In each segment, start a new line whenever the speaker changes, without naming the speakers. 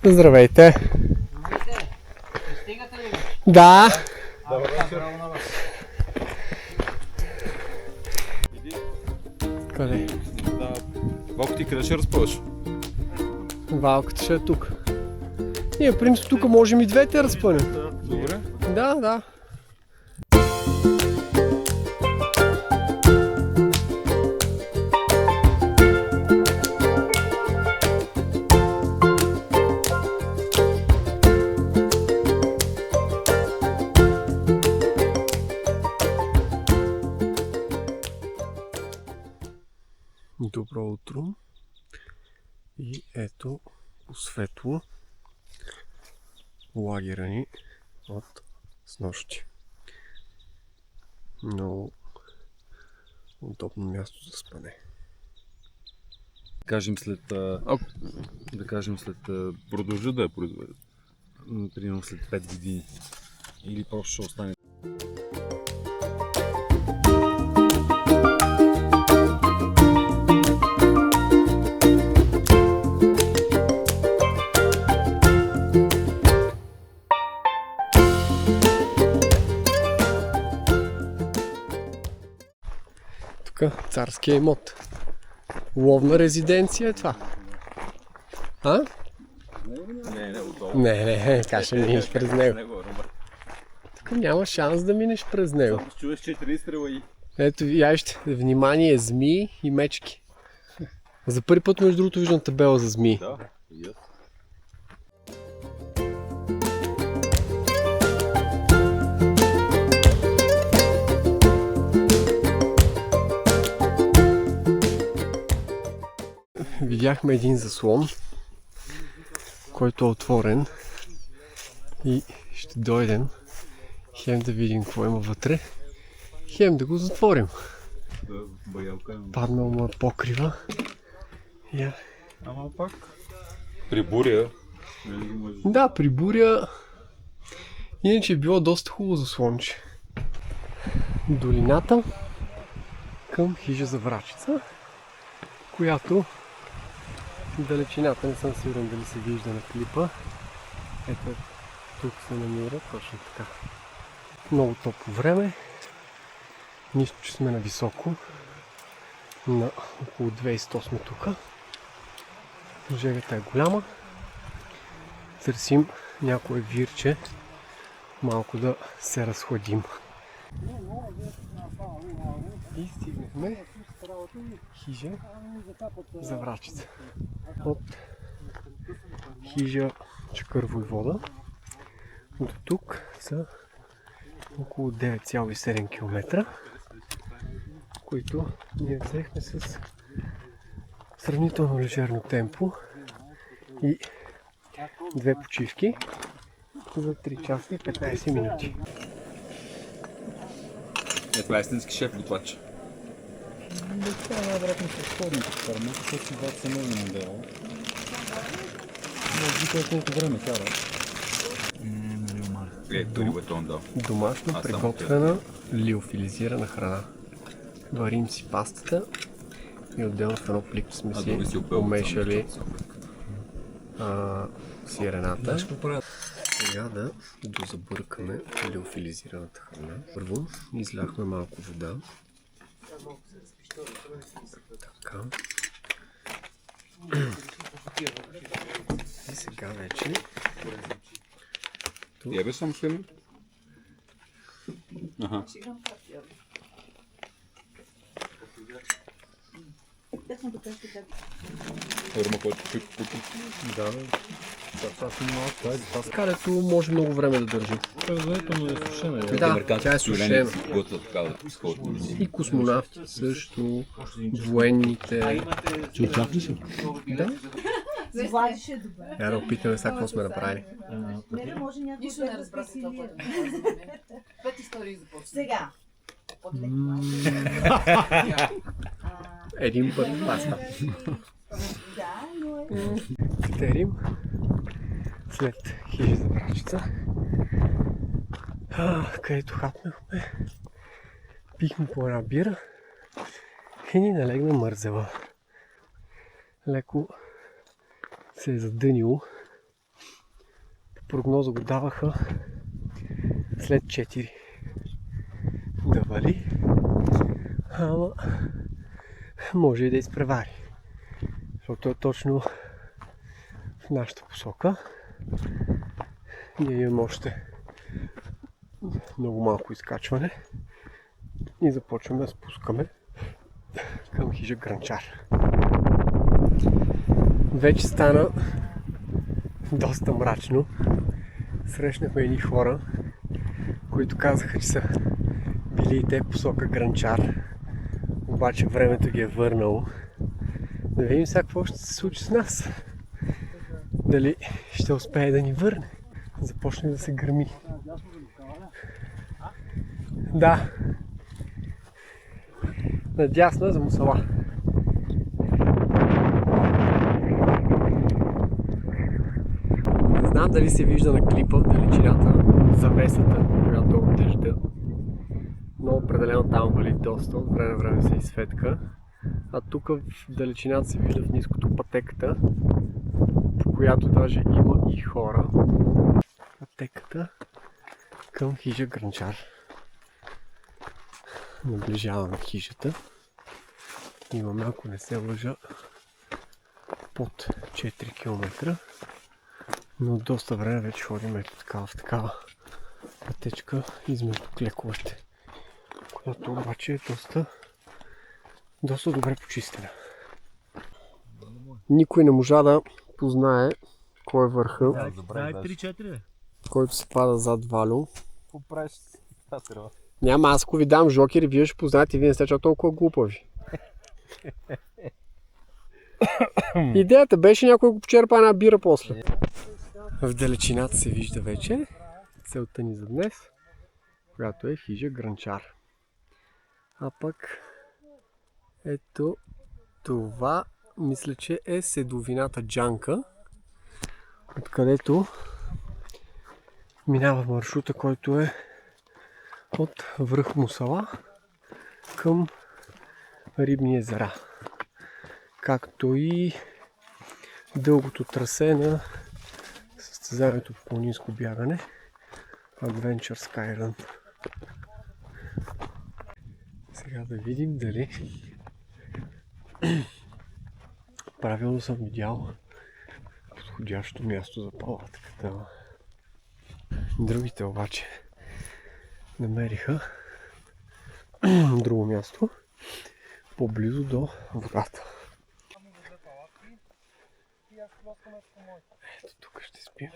Здравейте!
Стигате ли?
Да!
Добър вечер.
Къде?
Да. Валко, ти къде ще разпъваш?
Валката ще е тук. Ние, в принцип, тук можем и двете разпънем.
Добре.
Да, да. Добро утро. И ето светло лагера ни от снощи. Много удобно място за спане.
Кажем след... Да кажем след... Продължа да я произведат. Примерно след 5 години. Или просто ще остане.
Тук царския имот. Ловна резиденция е това. А?
Не, отдолу.
Не, как ще минеш през него? Тук няма шанс да минеш през него.
Чуваш 4 изстрела и...
Ето, вижте, внимание, змии и мечки. За първи път, между другото, виждам табела за змии.
Да, и аз.
Видяхме един заслон, който е отворен и ще дойдем хем да видим какво има вътре, хем да го затворим. Паднал му е покрива.
Ама пак. При буря.
Да, при буря. Иначе е било доста хубаво заслонче. Долината към хижа за врачица, която далечината, не съм сигурен дали се вижда на клипа. Ето тук се намира, точно така. Много топло време. Нищо, че сме на високо. На около 2100 сме тук. Жегата е голяма. Търсим някое вирче, малко да се разхладим. И стигнахме хижа за врачица. От хижа Чакър Войвода до тук са около 9,7 км, които ние взехме с сравнително лежерно темпо и 2 почивки за 3 часа и 15 минути.
Това е истински шеф готвач.
Това е най-вероятно предходното ферма, защото си двата са много модела. Може би колко време кара.
Домашно приготвена лиофилизирана храна. Варим си пастата и отделно в едно плик сме си помешали сирената. Сега да дозабъркаме лиофилизираната храна. Първо изляхме малко вода. Така. И сега вече...
Ебе съм силен. Ага. Ферма, който купи.
Да, това са малко. Скалето може много време да държи.
Предварително е сушена.
Да, тя е сушена. И космонавти също, военните.
Че очаква ли си?
Да.
Владиш е добре.
Я да опитаме сега какво сме направили.
Не да може някой
Нищо не
да
разбрах за това.
спесилира.
5 истории започна.
Сега.
Един път паста.
Да, но е...
Катерим след хижа за врачица, където хапнахме, пихме по една бира и ни налегна мързела. Леко се е задънило прогноза го даваха след 4 да вали. Ама може и да изпревари. Защото е точно в нашата посока. Ние имаме още много малко изкачване и започваме да спускаме към хижа Грънчар. Вече стана доста мрачно. Срещнахме едни хора, които казаха, че са били и те в посока Грънчар. Обаче времето ги е върнало. Да видим сега какво ще се случи с нас. Дали ще успее да ни върне. Започне да се гърми. Да. Надясно е за Мусала. Не знам дали се вижда на клипа в далечината завесата, която е от дъжда. Но определено там вали доста, от време на време се изсветка. А тук в далечината се вижда в ниското пътеката, по която даже има и хора. Пътеката към хижа Грънчар. Наближаваме хижата. Имаме, ако не се лъжа, под 4 км. Но доста време вече ходим ето такава, в такава пътечка измежду клековете, която обаче е доста добре почистена. Никой не можа да познае кой е върха, който се пада зад Валю. Няма, аз ако ви дам жокер и вие ще познаете, вие не сте чак толкова глупави. Идеята беше някой го почерпа една бира после. В далечината се вижда вече целта ни за днес, която е хижа Грънчар. А пък ето това мисля, че е седовината Джанка, откъдето минава маршрута, който е от връх Мусала към Рибни езера. Както и дългото трасе на състезанието по планинско бягане Adventure Skyrun. Сега да видим дали правилно съм видял подходящо място за палатката. Другите обаче намериха друго място по-близо до водата. Ето тук ще спим.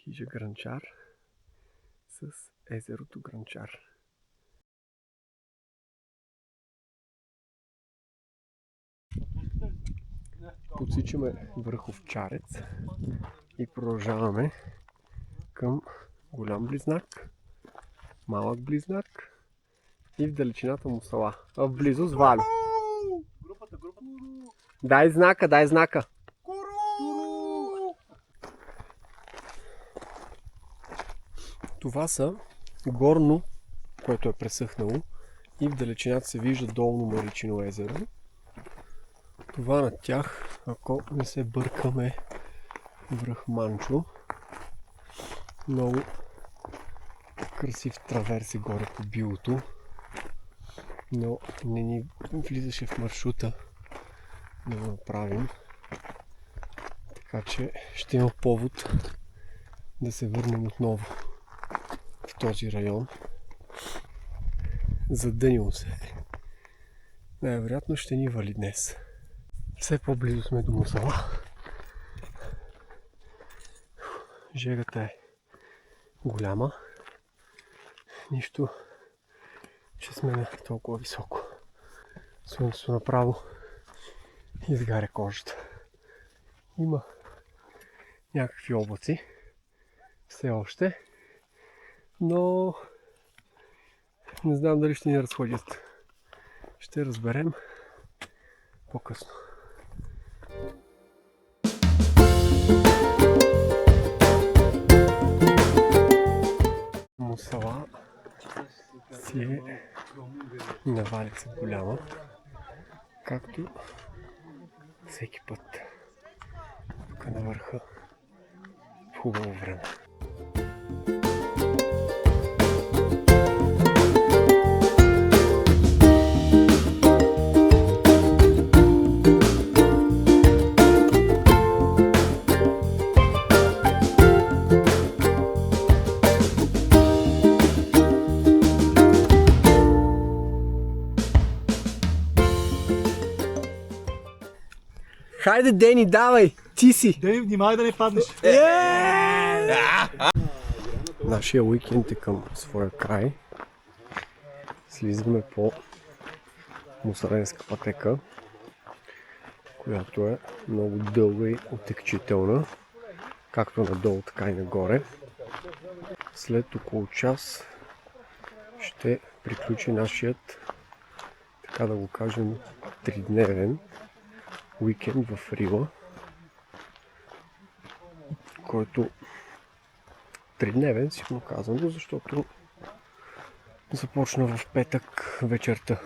Хижа Грънчар с езерото Грънчар. Подсичаме Върховчарец и продължаваме към голям близнак, малък близнак и в далечината Мусала. В близост Валю. Дай знака, дай знака. Това са горно, което е пресъхнало, и в далечината се вижда долно Маричино езеро. Това над тях, ако не се бъркаме, връх Манчо. Много красив траверс е горе по билото, но не ни влизаше в маршрута да го направим. Така че ще има повод да се върнем отново в този район. Задънило се. Най-вероятно ще ни вали днес. Все по-близо сме до Мусала. жегата е голяма. Нищо, че сме на толкова високо. Слънцето направо изгаря кожата. Има някакви облаци все още, но не знам дали ще ни разходят. Ще разберем по-късно. Мусала си е навалица голяма, както всеки път. Тук на върха в хубаво време. Хайде, Дени, давай! Ти си!
Дени, внимавай да не паднеш.
Нашия уикенд е към своя край. Слизаме по мусаренска пътека, която е много дълга и отекчителна, както надолу, така и нагоре. След около час ще приключи нашият, така да го кажем, 3-дневен уикенд в Рила, който 3-дневен сигурно казано, защото започна в петък вечерта.